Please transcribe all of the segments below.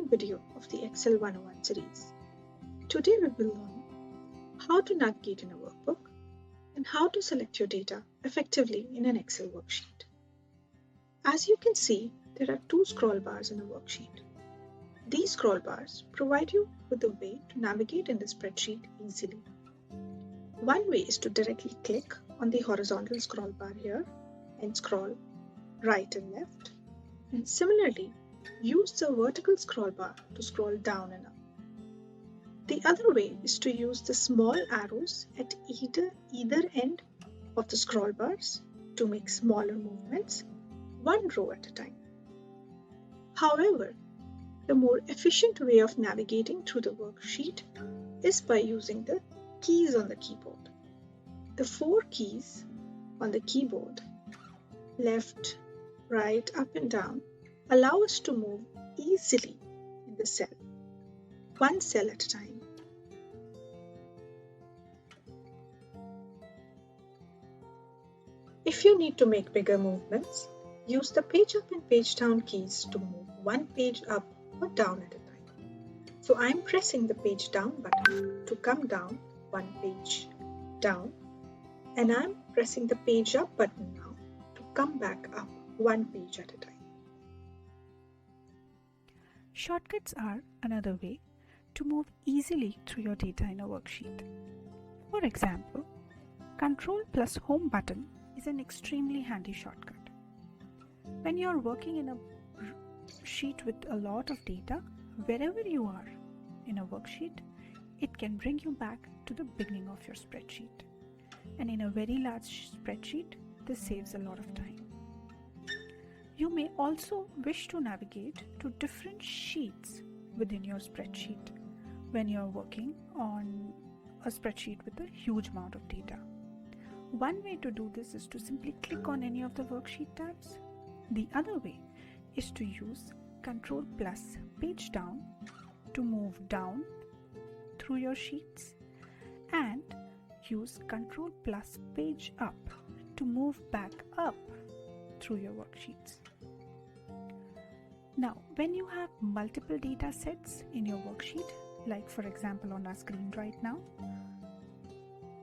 second video of the Excel 101 series. Today we will learn how to navigate in a workbook and how to select your data effectively in an Excel worksheet. As you can see, there are two scroll bars in a worksheet. These scroll bars provide you with a way to navigate in the spreadsheet easily. One way is to directly click on the horizontal scroll bar here and scroll right and left. And similarly, use the vertical scroll bar to scroll down and up. The other way is to use the small arrows at either end of the scroll bars to make smaller movements, one row at a time. However, the more efficient way of navigating through the worksheet is by using the keys on the keyboard. The 4 keys on the keyboard, left, right, up and down, allow us to move easily in the cell, one cell at a time. If you need to make bigger movements, use the page up and page down keys to move one page up or down at a time. So I am pressing the page down button to come down one page down, and I am pressing the page up button now to come back up one page at a time. Shortcuts are another way to move easily through your data in a worksheet. For example, Control plus Home button is an extremely handy shortcut. When you are working in a sheet with a lot of data, wherever you are in a worksheet, it can bring you back to the beginning of your spreadsheet. And in a very large spreadsheet, this saves a lot of time. You may also wish to navigate to different sheets within your spreadsheet when you are working on a spreadsheet with a huge amount of data. One way to do this is to simply click on any of the worksheet tabs. The other way is to use Control plus page down to move down through your sheets, and use Control plus page up to move back up through your worksheets. Now, when you have multiple data sets in your worksheet, like for example on our screen right now,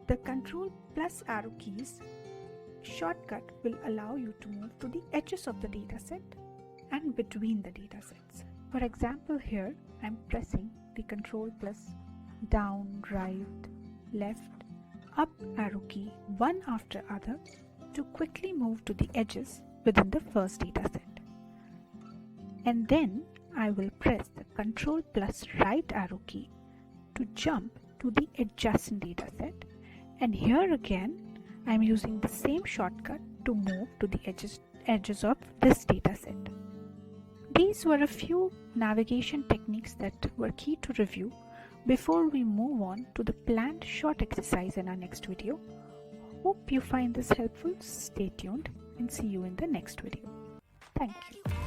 the Control plus arrow keys shortcut will allow you to move to the edges of the data set and between the data sets. For example, here I'm pressing the Control plus down, right, left, up arrow key one after other to quickly move to the edges within the first data set. And then I will press the Control plus right arrow key to jump to the adjacent data set. And here again, I am using the same shortcut to move to the edges of this data set. These were a few navigation techniques that were key to review before we move on to the planned short exercise in our next video. Hope you find this helpful. Stay tuned and see you in the next video. Thank you.